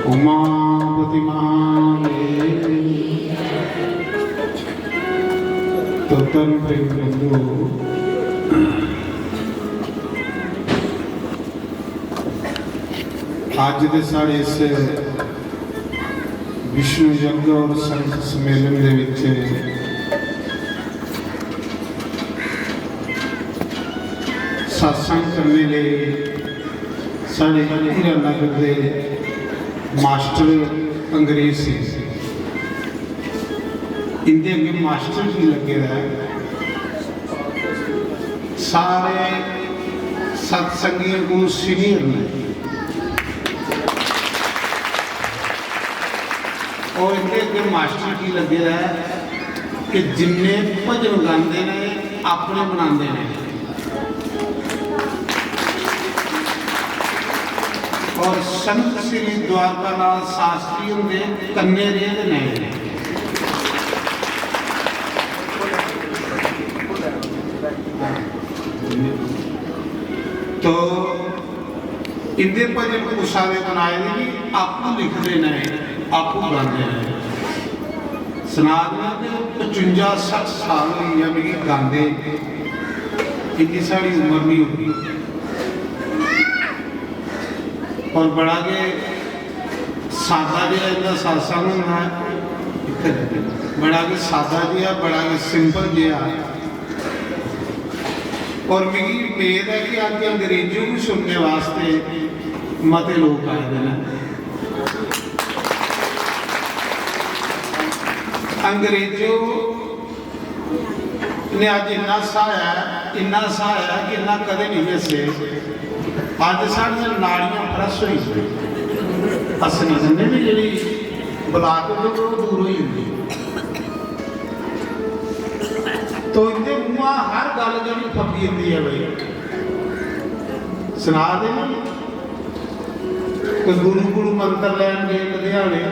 उमापति महादेव। तो तन प्रेम बंधु, आज के साढ़े इस विष्णु यज्ञ और संत सम्मेलन दे विच सत्संग करने लिए साढ़े हीरानगर के मास्टर अंग्रेज से इनके अगे मास्टर भी लगे है। सारे सत्संगियों को सीनियर ने और इनके अगे मास्टर की लगे है कि जिन्ने भजन गाते ने अपने बनाते हैं और संत श्री द्वारकानाथ शास्त्री के कन्ने रेद ने। तो इनके भजन को सारे बनाए भी आपू लिखते हैं, आपू गाते हैं। सनातना के 55-60 साल हुई है मेरी गाते, इतनी सारी उम्र नहीं होगी। और बड़ा के सादा जो इनका सत्संग होना है, बड़ा के सादा जी है, बड़ा के सिंपल जी है। और मेरी उम्मीद है कि आज अंग्रेजों को सुनने वास्ते मते लोग आए हैं। अंग्रेजों ने आज इन्ना सहाया कि इन्ना कदे नहीं वैसे अज साढ़िया नाड़ियां फ्रैश हुई असली जिन्हें भी जी ब्लाक दूर हुई होंगी। तो इनके मुँह हर गल जी फपी जाती है भाई सुना दे कोई गुरु मंत्र लैन गए लुधियाने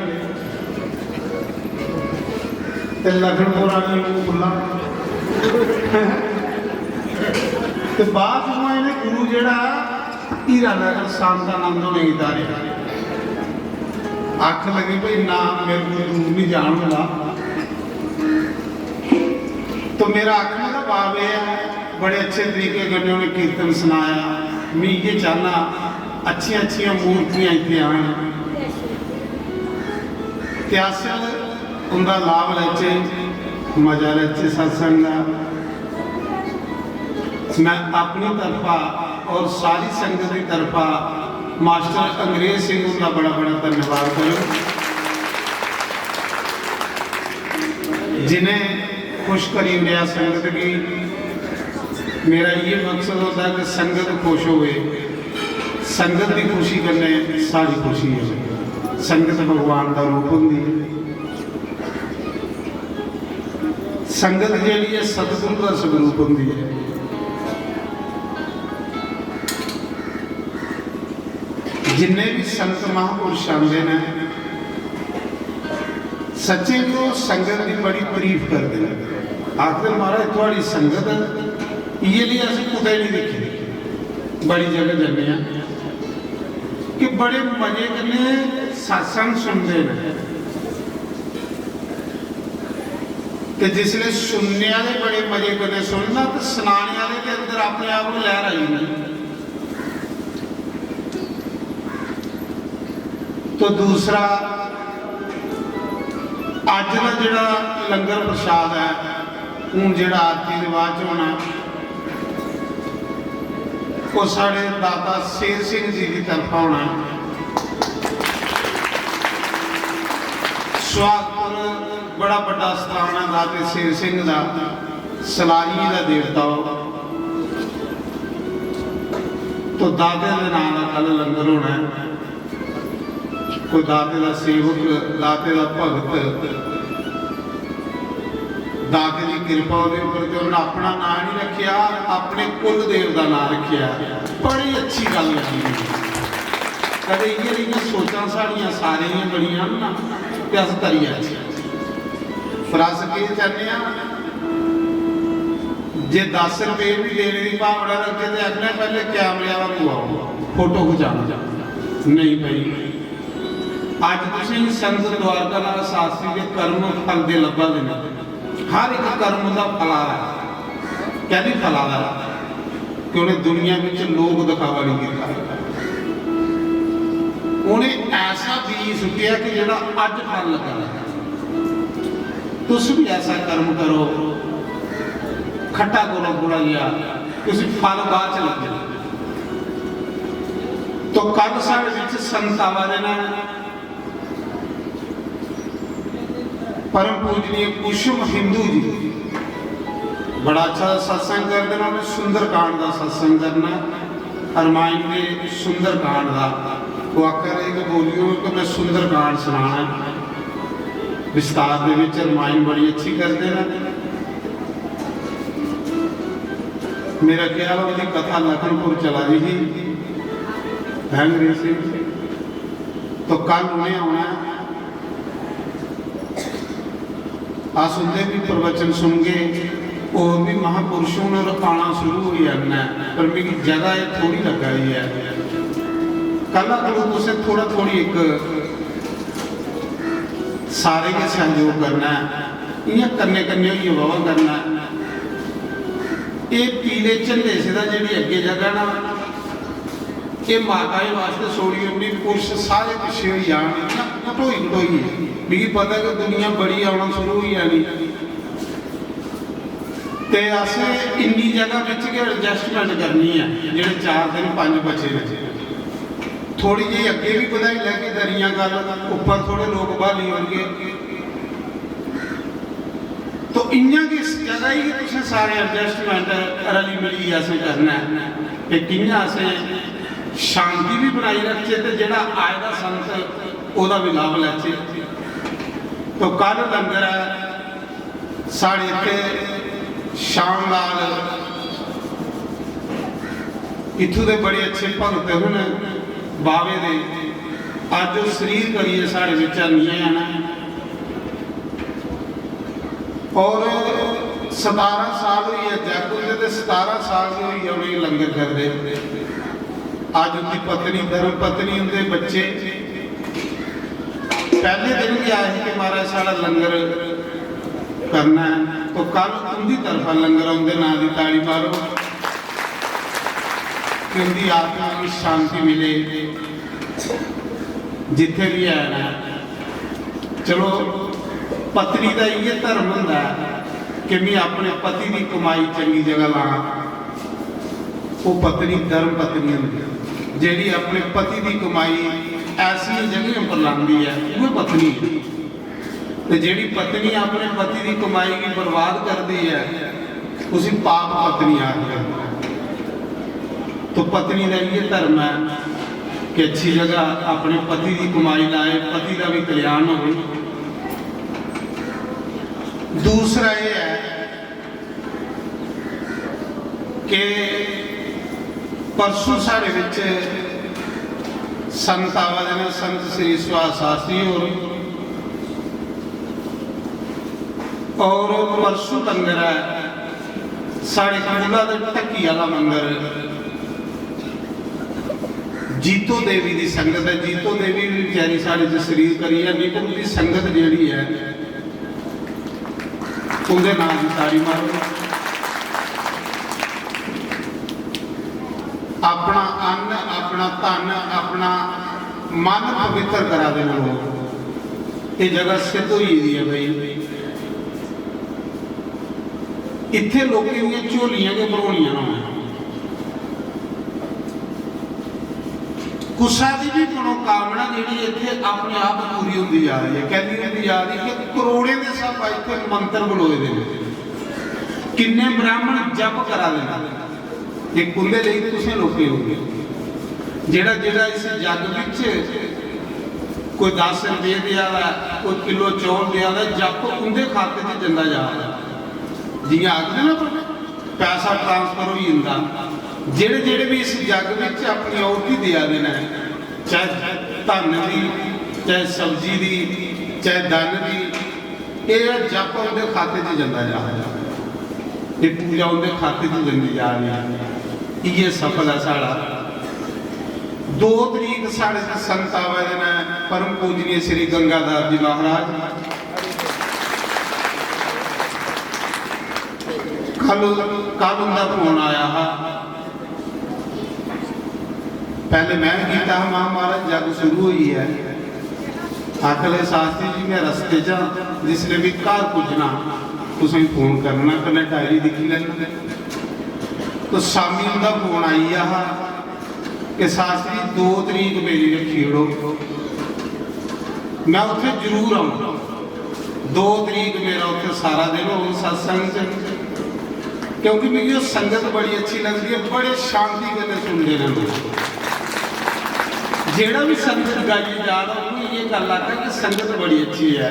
तो लखनपुर वाली खुला तो बाद इन्हें गुरु जड़ा हीरानगर शांतानंद होने की तारीख आख लगी भाई ना मेरे को दूर नहीं जान वाला। तो मेरा आखने का भाव है बड़े अच्छे तरीके से उन्हें कीर्तन सुनाया। मैं ये चाहना अच्छी अच्छी मूर्तियां इतने आए त्यासल उनका लाभ लेचे, मजा लेचे सत्संग का। मैं अपनी तरफा और सारी संगत की तरफा मास्टर अंग्रेज सिंह का बड़ा बड़ा धन्यवाद करूँ, जिन्हें खुश करी मेरा संगत की। मेरा ये मकसद होता है कि संगत खुश होवे, संगत की खुशी करने सारी खुशी है। संगत भगवान का रूप होंगी है, संगत जी है सतगुरु का स्वरूप होंगी है। जिन्ने भी संत महापुरुष आते हैं सच्चे को संगत की बड़ी तारीफ करते हैं। आखिर महाराज थोड़ी संगत ये लिए असं कुछ नहीं देखी, बड़ी जगह जाने हैं कि बड़े मजे करने सत्संग सुनते हैं। तो जिसने सुनने वाले बड़े मजे करने सुनना तो सुनाने वाले के अंदर अपने आप को लहर आई नहीं। तो दूसरा अज का जोड़ा लंगर प्रसाद है हूँ जो आरती रिवाज होना वो साढ़े दाता शेर सिंह जी की तरफा होना। सुहागपुर बड़ा बड़ा स्थान है दाते शेर सिंह का, सलारी का देवता हो। तो दाते के नाम का कल लंगर होना है। कोई दाते का सेवक, दाते का भगत, दाते की कृपा उपर जो उन्हें अपना नाम नहीं रखिया, अपने कुल देव का नाम रखिया। बड़ी अच्छी गल लगी। कदे ये सोचा साड़ियाँ सारिया बड़िया ना कि अस करिए फिर अस के चाहते जे 10 रुपये भी देने की भावना रखते तो आखने पहले कैमरे वाला आओ फोटो खिंचा नहीं भाई ਅੱਜ ਤੁਸੀਂ ਸੰਤ ਦਵਾਰਕਾ ਨਾਥ ਸ਼ਾਸਤਰੀ ਦੇ ਕਰਮ ਫਲ ਦੇ ਲੱਭਾ ਦੇਣਾ। ਹਰ ਇੱਕ ਕਰਮ ਦਾ ਫਲਾ ਹੈ। ਕਹਿੰਦੀ ਫਲਾ ਦਾ ਕਿ ਉਹਨੇ ਦੁਨੀਆ ਵਿੱਚ ਲੋਕ ਦਿਖਾਵਾ ਨਹੀਂ ਕੀਤਾ। ਉਹਨੇ ਐਸਾ ਬੀਜ ਸੁੱਟਿਆ ਕਿ ਜਿਹੜਾ ਅੱਜ ਫਲ ਲੱਗਾ। ਤੁਸੀਂ ਵੀ ਐਸਾ ਕਰਮ ਕਰੋ, ਖੱਟਾ ਕਰੋ ਥੋੜਾ ਜਿਹਾ, ਤੁਸੀਂ ਫਲ ਬਾਅਦ ਚ ਲੱਗੇ। तो कल साढ़े विच संत आवा देना परम पूजनीय कुसुम हिंदू जी बड़ा अच्छा सत्संग करते हैं। उन्हें सुंदरकांड का सत्संग करना, रामायण के सुंदरकांड का। वो आखिर एक बोलियो कि मैं सुंदरकांड सुनाना विस्तार के विच। रामायण बड़ी अच्छी करते हैं। मेरा ख्याल उनकी कथा लखनपुर चला रही थी अंग्रेज सिंह, तो कल उन्हें आना आ सुनते भी प्रवचन सुन के और भी महापुरुषों ने रखाना शुरू हो जाना। पर मेरी जगह ये थोड़ी लगा रही है। कल तो उसे थोड़ा थोड़ी एक सारे के सहयोग करना, इं कन्ने कन्ने ही वाह करना। ये पीले झंडे से जी अगे जगह ना ये माता जी वास्ते सोड़ी होनी। पुरुष सारे पिछे हो जान घटोई घटोई मिगी पता कि दुनिया बड़ी आना शुरू हो जानी। तो अस इन्नी जगह बिच के एडजस्टमेंट करनी है। जेडे 4 दिन 5 बचे थोड़ी जी अगे भी बधाई लैके दरियां गल उपर थोड़े लोग बहाली होंगे। तो इं इस जगह ही तुम सारे एडजस्टमेंट रली मिली असें करना है कि असें शांति भी बनाई रखे तो जोड़ा आएगा संत ओदा भी लाभ लैचे। तो कल लंगर साढ़े इतने शाम लाल इतों के बड़े अच्छे भगत हैं बावे दे। अज वो शरीर करिए साढ़े विच नहीं आना। और 17 साल हुई है जग होंगे तो 17 साल हुई है उन्हें लंगर करते। आज उनकी पत्नी धर्म पत्नी उनके बच्चे पहले दिन भी आए कि महाराज सारा लंगर करना है। तो कल उनकी तरफा लंगर उनके नाम की ताड़ी मारो कि उनकी आत्मा की शांति मिले जिथे भी है ना। चलो पत्नी का ये धर्म होंगे कि मैं अपने पति की कमाई चंगी जगह ला। वो पत्नी धर्म पत्नी होंगी जी अपने पति की कमाई ऐसी जगह पर लाती है वो पत्नी है। तो जी पत्नी अपने पति की कमाई की बर्बाद करती है उसी पाप पत्नी आ गई। तो पत्नी का ये धर्म है कि अच्छी जगह अपने पति की कमाई लाए, पति का भी कल्याण हो। दूसरा ये है कि परसों साढ़े विच संत आवा देना संत श्री सुभाष शास्त्री और परसों लंगर है साढ़े कूला ढक्की वाला मंदिर जीतो देवी की संगत है। जीतो देवी भी बेचारी साढ़े शरीर करी है लेकिन उनकी संगत जी है उनके नाम की ताड़ी मारो। अपना अन्न अपना धन अपना मन पवित्र करा दे लोग। ये जगह सिद्ध हुई है भाई। इत्थे लोगों दी झोलियां के भरोनियां ना कुसा की भी मनोकामना जी इतने अपने आप पूरी होती जा रही है। कहती होती जा रही है कि करोड़े के सब इतने मंत्र बुलोए दे किन्ने ब्राह्मण जप करा देना एक कुंडे लिए तुसें लोके हो गए जेड़ा जेड़ा इस जग विच कोई 10 रुपये दिया कोई किलो चौल दिया जप उनके खाते में जंदा जा रहा जी आखते ना पैसा ट्रांसफर हो जाता। जेड़े जेड़े भी इस जग विच अपनी औरती दिया देना है चाहे धन की चाहे सब्जी की चाहे धन की ये जप उनके खाते में जंदा जा रहा ये पूजा उनके खाते में जंदी जा रही है। ये सफल है साड़ा 2 तरीक साढ़े संत आवा देना परम पूजनीय श्री गंगाधर जी महाराज। कल उनका फोन आया हा, पहले मैं किया महाराज जग शुरू हुई है, आखले शास्त्री जी मैं रस्ते च जिसले भी घर पुजना तुसें फोन करना, कन्नै डायरी लिखी लेना। तो शामी उनका फोन आई हा कि शास्त्री 2 तरीक मेरी रखी ओड़ो, मैं उत्थे जरूर आऊँगा। 2 तरीक मेरा उत्थे सारा दिन हो सत्संग च, क्योंकि मेरी वो संगत बड़ी अच्छी लगती है, बड़े शांति गल्ले सुनते रहते। जेड़ा भी संगत गाई जा रहा हूँ ये गल आता कि संगत बड़ी अच्छी है।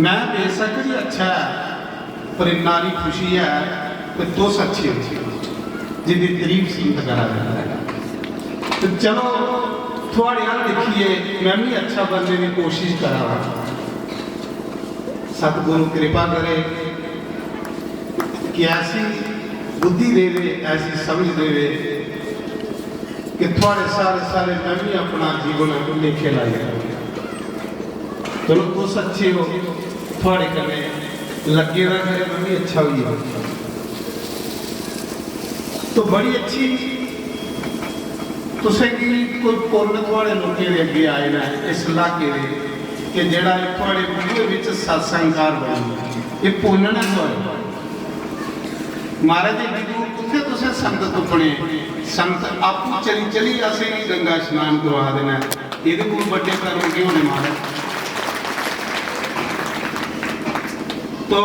मैं बेशक भी अच्छा है पर नारी खुशी है तो तुस अच्छी जिंदी तारीफ संगत करा है। तो चलो थोड़े हाल देखिए, मैं भी अच्छा बनने की कोशिश करा, सतगुरु कृपा करे कि ऐसी बुद्धि देवे, ऐसी समझ देवे कि थोड़े सारे मैं भी अपना जीवन लेखे लाए। चलो तुस अच्छे हो, थोड़े कने लगे ना करे मैं भी अच्छा हुई हो। तो बड़ी अच्छी तुसें की कोई पुण्य थोड़े लोगों के अगे आए ना इस इलाके कि जेड़ा थोड़े बूहे विच सत्संगकार बने, ये पुण्य ना थोड़े महाराज जी दूर कुत्थे तुसें संगत अपने संगत आपू चली असें भी गंगा स्नान करवा देना, ये कोई बड़े कर्म क्यों होने महाराज। तो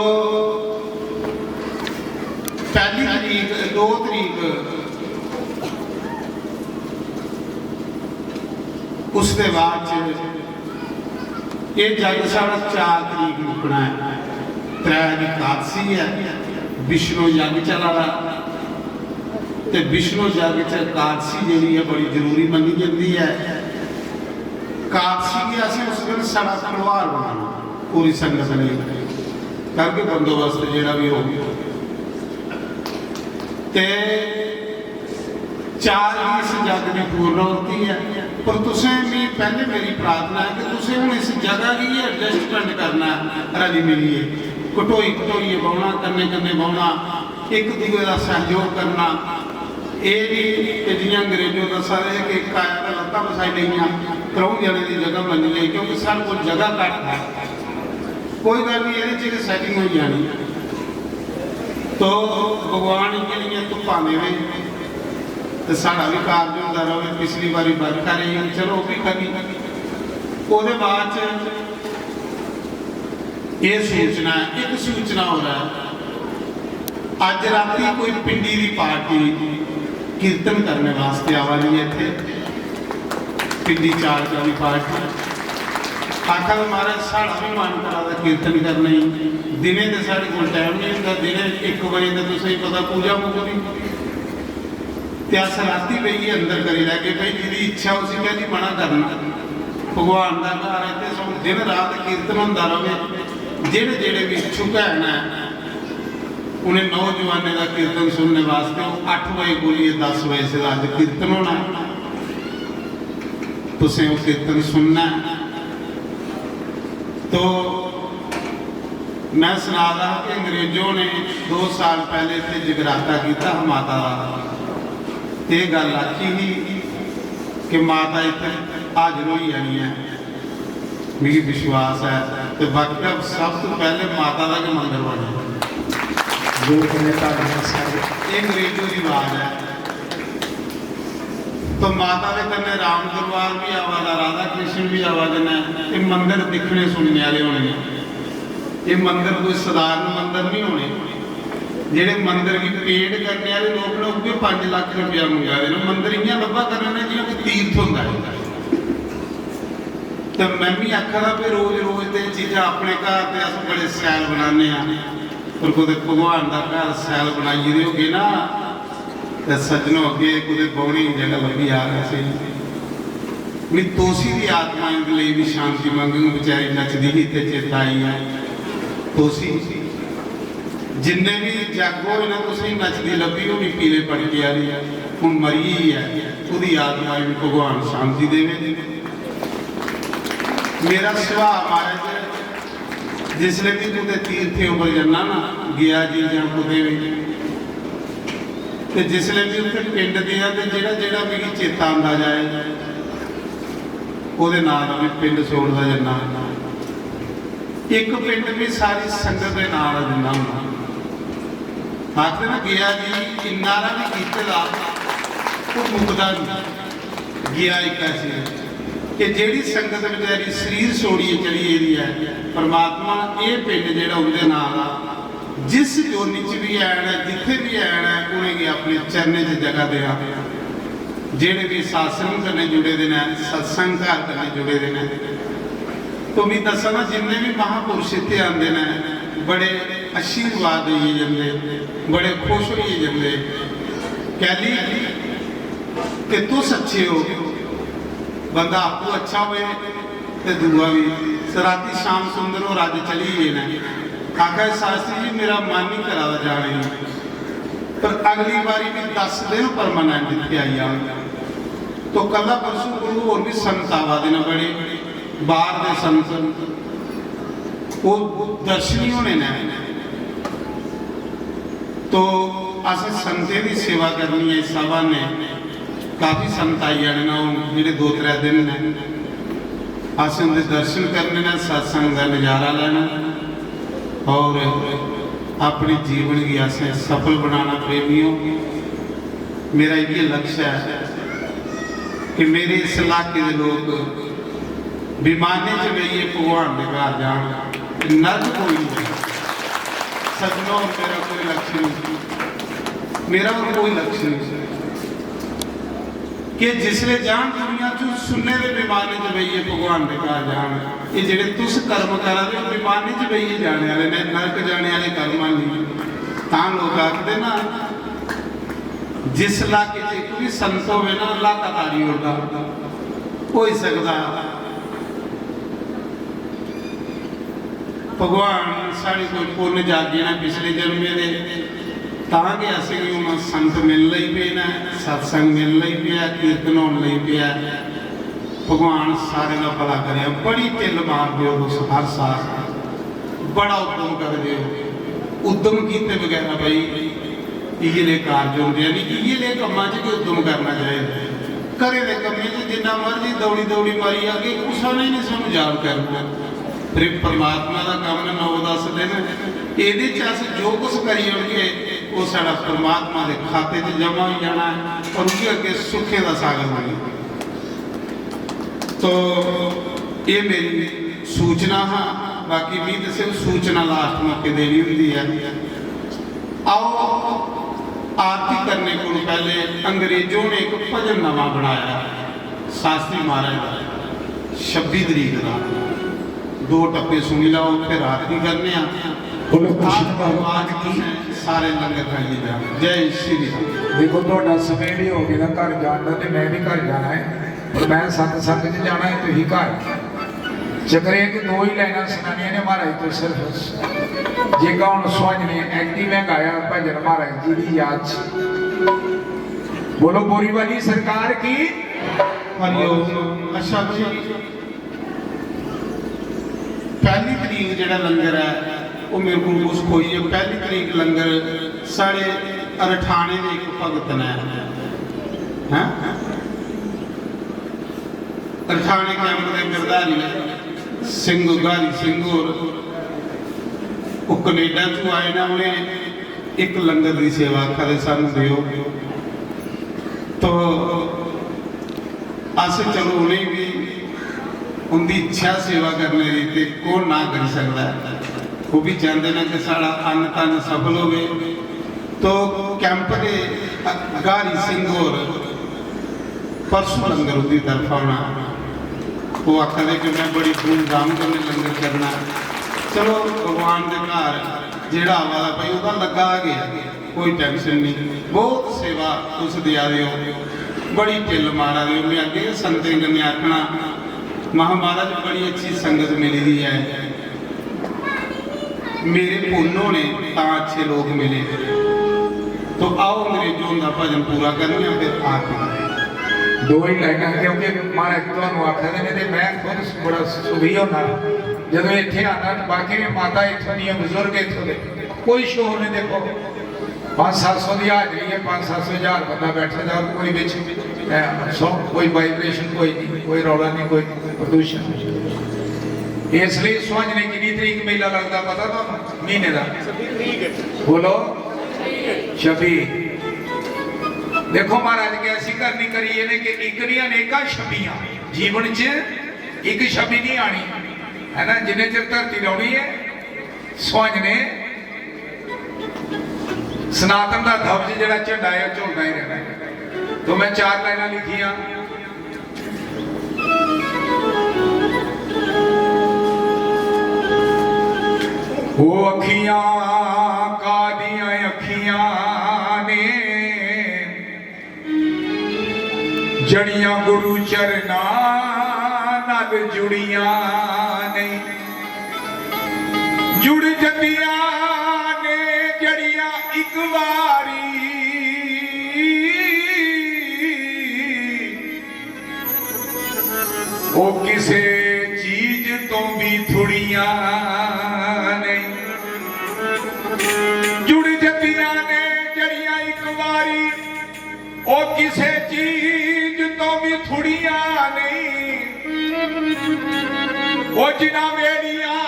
पहली तरीक 2 तरीक उसके बाद ये जग साढ़ा 4 तरीक रुकना है। 3 एकादशी है, विष्णु यज्ञ चला रहा, तो विष्णु यज्ञ च एकादशी जी है बड़ी जरूरी मनी जाती है। एकादशी के असं उस दिन सारा परिवार बनाना पूरी संगत ने करके बंदोबस्त जोड़ा भी हो गया। 4 इस जग की पूर्ण होती है, पर तुसें भी पहले मेरी प्रार्थना है कि तुसें हूँ इस जगह की एडजस्टमेंट करना रली मिलिए, घटोई बहना, कन्ने कन्ने बहना, एक दूसरे का सहयोग करना। ये भी जियां अंग्रेजों का सारे कि काया का लत्ता फसाई लिया 3 जने की जगह बनी गई, क्योंकि सारे को जगह घट है। कोई गल नहीं, ये सैटिंग हो जानी। तो भगवान इन्नियां धुप्पां देवे तो साड़ा भी कारज होंदा रहे। पिछली बारी बरखा रही, चलो वो भी करी। उसके बाद ये सूचना, एक सूचना हो रहा है, अज राती कोई पिंडी की पार्टी कीर्तन करने वास्ते आवाली है इतने पिंडी 4 की पार्टी। आखा महाराज साड़ा भी मन करा कीर्तन करने, दिने तो साढ़े को टाइम नहीं होंगे, दिने 1 बजे तो तुसें पता पूजा मुकदी, तो अस राती बही अंदर करी लैगे भाई जिहदी इच्छा उसी कहली मना करना। भगवान का घर है तो दिन रात कीर्तन होंदा रहे। जेड़े भी इच्छुक है ना उन्हें नौजवानों का कीर्तन सुनने वास्ते 8 बजे बोलिए 10 बजे से अज कीर्तन होना, तुसें वो कीर्तन सुनना। तो मैं सुना रहा कि अंग्रेजों ने 2 साल पहले इतने जगराता किया माता का, ये गल आखी ही कि माता इतने हाजिर हो जानी है, मेरी विश्वास है। तो बाकी अब सब तो पहले माता का के मंदिर बने जो अंग्रेजों की आवाज है। तो माता के कन्ने राम दरबार भी आवाज, राधा कृष्ण भी आवाज ने, ये मंदिर दिखने सुनने वाले होने। ये मंदिर कोई साधारण मंदिर नहीं होने, जेडे मंदिर की पेड़ करने वाले लोग भी 5 लाख रुपया मंगा रहे। मंदिर इं लभा करने जिवें कोई तीर्थ होंदा है। तो मैं भी आखा भी रोज तो चीज़ा अपने घर से अस बड़े सैल बनाने, पर कुछ भगवान का घर सैल बनाई दोगे ना तो सज्जनों अगे कुछ बौनी जगह लगी आ रही सी भी तोसी की आत्मा के लिए भी शांति मंगू, बेचारी नचदी ही तो चेता आई है। तोसी जिन्ने भी जागो इन्हें तुम नचदी लभी होनी पीले पड़ के आ रही है, हूँ मरी ही है। ਉਹਦੀ ਆਤਮਾ ਨੂੰ ਭਗਵਾਨ ਸ਼ਾਂਤੀ ਦੇਵੇ। मेरा सुभाव महाराज जिसले भी कुछ तीर्थे उपर जाना ना गया जी या कुछ भी जिसले भी उत्थे पिंड दिया जेड़ा जेड़ा भी चेता आता जाए ਉਹਦੇ ਨਾਲ मैं पिंड छोड़ता जाना। एक पिंड भी सारी संगत के नाल दिना हुंदा आखदे ना गया जी इन्ना भी कीते दा वो मुकदा नहीं। गया एक ऐसी कि जिहड़ी संगत बेचारी शरीर छोड़िए चली गई है परमात्मा ये पिंड जिहड़ा उहदे नाल आ जिस जोनी च भी आना जिथे भी आना उन्हें अपने चरने च जगह देना। जिहड़े भी सत्संग कन्नै जुड़े दे ने सत्संग घर कन्नै जुड़े दे ने तो भी दसा ना जिन्ने भी महापुरुष इत्थे आंदे ने बड़े आशीर्वाद दिए जाते बड़े खुश होइए जाते कहली कि तुस अच्छे हो बंदा आपको अच्छा हुए तो दुआ भी राती शाम सुंदर और अज चली गए ने आखा शास्त्री जी मेरा मन नहीं करा जाने पर अगली बारी भी 10 दिन परमानेंट इतने आई जाओ तो कल परसों गुरु होर भी संत आवा देना बड़े बाहर के संत वो दर्शनी होने ने तो अस संतें की सेवा करनी है सभा ने काफ़ी संत आई जाने ना जेडे 2-3 दिन ने अस उनके दर्शन करने ने सत्संग का नज़ारा लेना और अपने जीवन की असें सफल बनाना। प्रेमियों मेरा ये लक्ष्य है कि मेरे इस इलाके के लोग विमाने च बेइए भगवान के घर जान नर्क कोई नहीं। सजनों मेरा कोई लक्ष्य नहीं मेरा कोई लक्ष्य नहीं कि जिसले जान दुनिया चो सुनने के विमाने च बेइए भगवान के घर जान ये जेडे तुस कर्म करा दे विमाने च बेइए जाने वाले ने नरक जाने वाले कर्म नहीं। तां लोग आखदे ना जिस इलाके च एक भी संत होवे ना इलाका तारी होगा हो ही सकदा। भगवान साढ़े कोई पुण्य जागे ना पिछले जन्मे दे तां कि असीं भी संत मिल लई पे ने सत्संग मिल लई पिया कीर्तन होने लई पिया। भगवान सारे का भला करे बड़ी ढिल मार दो हर साल बड़ा उद्यम कर दो उद्यम किए बगैर भाई इहले कार्य होंगे नहीं इहले कामों च उद्यम करना चाहिए। घरे के कमें जिन्ना मर्जी दौड़ी दौड़ी मारी आगे कुछ नहीं सानू याद करना फिर परमात्मा का काम 9-10 दिन ये जो कुछ करी होंगे वो साड़ा परमात्मा के खाते च जमा हो जाना है और उसके अगे सुखे का सागर बने। तो ये मेरी सूचना हाँ बाकी भी तो सिर्फ सूचना लास्ट मौके देनी होती है। आओ आरती करने को पहले अंग्रेजों ने एक भजन नवा बनाया शास्त्री महाराज का 26 तरीक का 2 टप्पे सुनी लाओ फिर आरती करने सारे लंगर खाइए जा। जय श्री राम। देखो थोड़ा समय भी हो गया घर जाना तो मैं भी घर जाना है और मैं सत्संग च जाना है तो ही घर चक्कर है कि 2 ही लाइना सुनानिया ने महाराज तो सिर्फ जे कौन स्वांज ने एक्टिव है गाया भजन महाराज जी की याद बोलो बोरी वाली सरकार की हरिओम। अच्छा जी पहली तरीक जो लंगर है वो मेरे को कुछ खोई है। पहली तरीक लंगर साढ़े अरठाने के एक भगत ने अरठाने कैंप के गिरधारी सिंह गारी सिंह और वो कनेडा चो आए ना उन्हें एक लंगर की सेवा करे सानू दियो तो अस चलो उन्हें भी उनकी इच्छा सेवा करने की कौन ना कर सकता है। वो भी चाहते हैं कि साड़ा अन्न तन सफल हो तो कैंप के गारी सिंह और परसों लंगर उसकी तरफ आना वो आखते कि मैं बड़ी धूमधाम करने लंगर करना। चलो भगवान के घर जोड़ा आवा भाई वह लगा गया कोई टेंशन नहीं बहुत सेवा उस दिया बड़ी ढिल मारा दे। मैं अगे संतें कन्नै आखना महाराज बड़ी अच्छी संगत मिली दी है मेरे पुण्यों ने अच्छे लोग मिले तो आओ अंग्रेजों का भजन पूरा करने फिर आरती दो ही लाइना क्योंकि महाराज तुहानू आखा देने ते मैं खुद बड़ा सुखी होना जदों इत्थे आना बाकी भी माता इत्थों दी बुजुर्ग इत्थों दे कोई शोर नहीं देखो 500-700 की हाजरी है 500-700 बंदा बैठे दा कोई बिच कोई वाइब्रेशन कोई नहीं कोई रौला नहीं कोई प्रदूषण इसलिए सुहंज ने कितनी तरीक मेला लगता पता तो महीने का बोलो 26 देखो महाराज के ऐसी करनी करिए ने कि एक नहीं अनेका छबियां जीवन च एक छवि नहीं आनी है ना जिन्हें चिर धरती रौनी है सुहंज ने सनातन का ध्वज जो झंडा है झुलता ही रहना है तो मैं 4 लाइना लिखिया वो अखियां कादियां अखियां ने जड़ियां गुरु चरना नाल जुड़ियां नहीं जुड़ जंदियां ने जड़ियां एक वारी वो किसे चीज तो भी थोड़ियां नहीं जुड़ जंदियां ने जड़ियां एक वारी वो किसे चीज तो भी थोड़ियां नहीं वो जिना वेड़ियां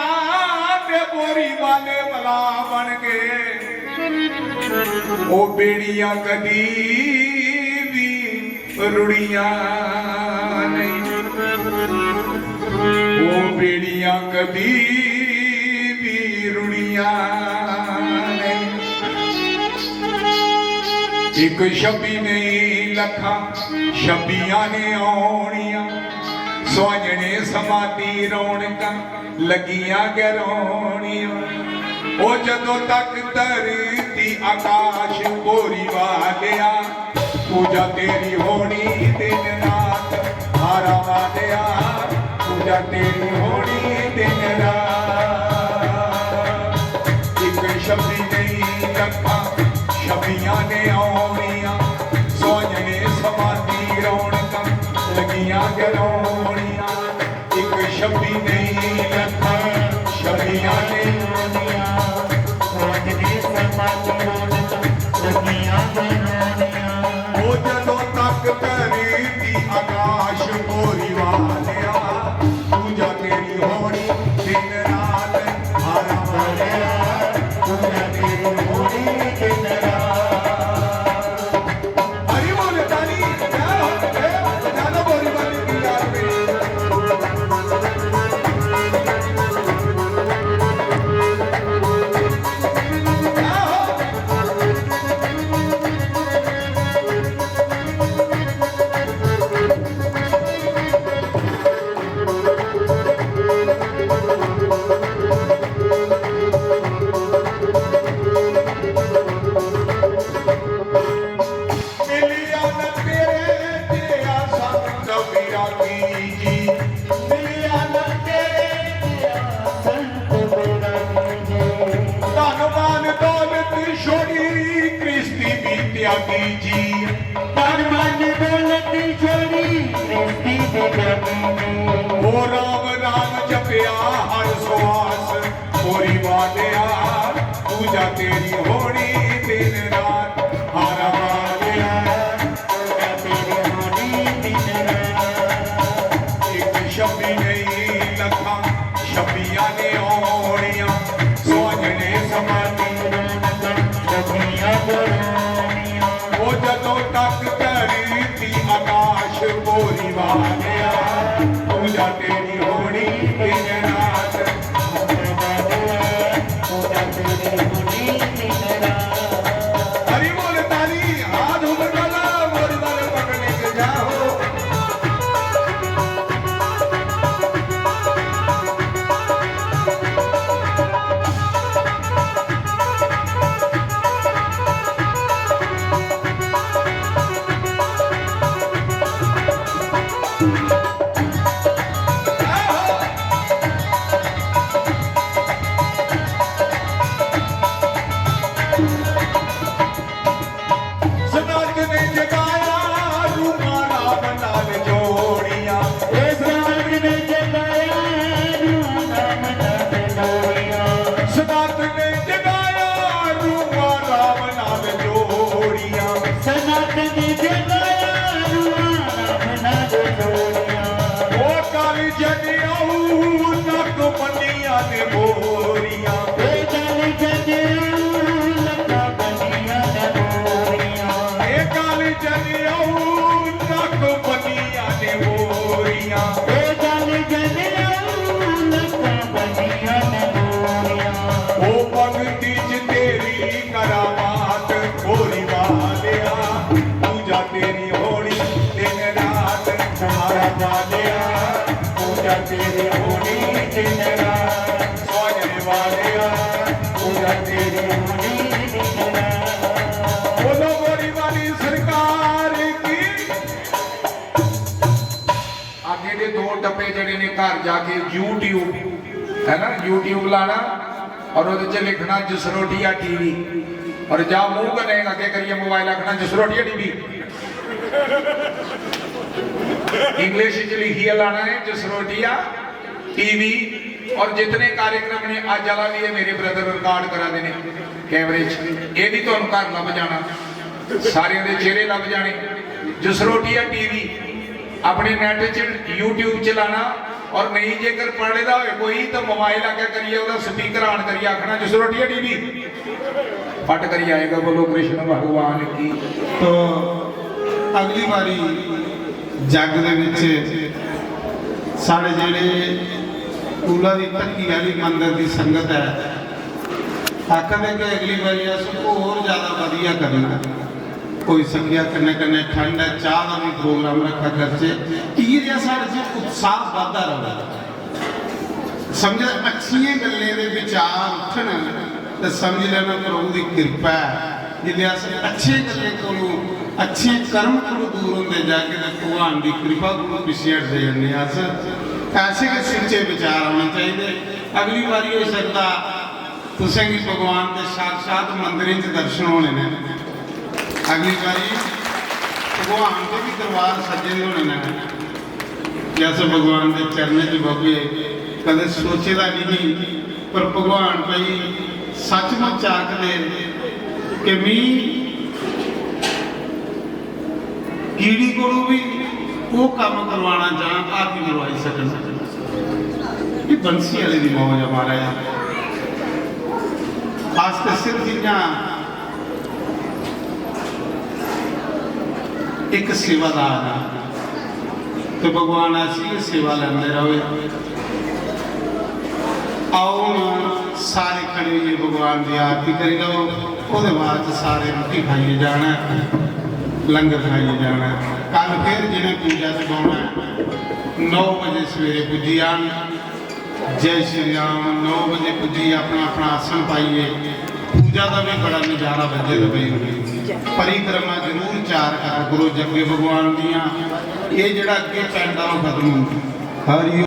दे बोरी वाले भला बन गए वो बेड़ियां कदी भी रुड़ियां नहीं वो बेड़ियां कदी भी रुड़ियां नहीं एक छब्बी नहीं लखा छब्बियां ने आउणियां सोहणे समाती रौनकां लगियां गरौणियां ओ जदों तक धरती आकाश बोरी वालिया पूजा तेरी होनी दिन रात हारा वालिया पूजा तेरी होनी दिन रात एक छब्बी नहीं लखा छब्बियां ने आउणियां सोहणे समाती रौनकां लगियां गरौणियां एक छब्बी नहीं लखा छब्बियां ने वो जदों तक धरती आकाश बोरी वालिया पूजा तेरी होनी दिन रात हारा वालिया पूजा तेरी होनी दिन रात हरि बोल ताली क्या होते ज्यादा बोरी वाली की याद में जी तन मन दौलत छोड़ी वो राम राम जपया हर सुहास पूरी वालिया पूजा तेरी होनी दिन रात हारा वालिया पूजा तेरी होनी दिन रात एक छब्बी नहीं लखा छब्बियां ने आउणियां सोहणे समाती वो जदों तक धरती आकाश बोरी वालिया पूजा तेरी होनी दिन रात पूजा तेरी होनी दिन रात हरि बोल ताली हाथ ऊपर डाला बोरी वाले पकड़ने के जाओ सनात ने जगाया रूमा राम नाम जोड़िया ओ काली जनियाऊ नक मनिया ने बोरिया ए काली जनियाऊ नक मनिया ने बोरिया ओ भगती च तेरी करामात गोरी वालिया पूजा तेरी होनी दिन रात तुम्हारा वालिया पूजा तेरी होनी दिन रात सोजने वालिया पूजा तेरी होनी दिन रात बोलो गोरी वाली सरकार की आगे दे दो टप्पे जड़े ने घर जाके YouTube है ना YouTube लाना और वो लिखना जसरोटिया टीवी और जा मुंह करने आगे करिए मोबाइल रखना जसरोटिया टीवी इंग्लिश लिखी है लाना है जसरोटिया टीवी और जितने कार्यक्रम ने आज वाला भी है मेरे ब्रदर रिकॉर्ड करा देने कैमरे ये भी तो घर लभ जाना सारे दे चेहरे लभ जाने जसरोटिया टीवी अपने नेट च यूट्यूब चलाना और नहीं जेकर पढ़े दा होए कोई तो मोबाइल आके करिए ਉਹਦਾ स्पीकर ऑन करिए आखना जसरोटिया टीवी फट करिए आएगा बोलो कृष्ण भगवान की तो अगली बारी जग दे विच साढ़े जेड़े कूला दी धक्की वाली मंदिर दी संगत है आखदे कि अगली बारी अस होर ज़्यादा वधिया करना कोई संख्या कन्ने कन्ने ठंड है चाह का भी प्रोग्राम रखा करचे कि ये साढ़े च उत्साह बढ़ता रहे समझ अच्छी गल्लें दे विचार उठन तो समझ लेना प्रभु की कृपा है जिले अस अच्छे गल्लें को अच्छे कर्म को दूर होंगे जाके तो भगवान की कृपा को पिछे हटते जाने अस ऐसे के सच्चे विचार आने चाहिए अगली बारी हो सकता तुसें भी भगवान के साक्षात मंदिर च दर्शन होने ने अगली बारी भगवान के भी दरबार सजे होने ने जैसे भगवान के चरणों च बगे कदे सोचेदा नहीं पर भगवान भाई सचमुच आखदे कि मी कीड़ी को भी वो काम करवाना चाह आप ही करवाई सकन ये बंसी वाले की मौज हमारा खास कर सिर्फ चीज़ा एक सेवादार तो भगवान ऐसी सेवा लेंदे रहे आओ सारे खड़े हुए भगवान की आरती करी लो उसके बाद सारे रोटी खाइए जाना लंगर खाइए जाना कल फिर जिन्हें पूजा चढ़ाना 9 बजे सवेरे पुजी आन जय श्री राम 9 बजे पुजी अपना अपना आसन पाइए पूजा का भी बड़ा नज़ारा बजे तो परिक्रमा जरूर 4 करा करो जगे भगवान दियाँ ये जड़ा अगे पैंडा खत्म हरि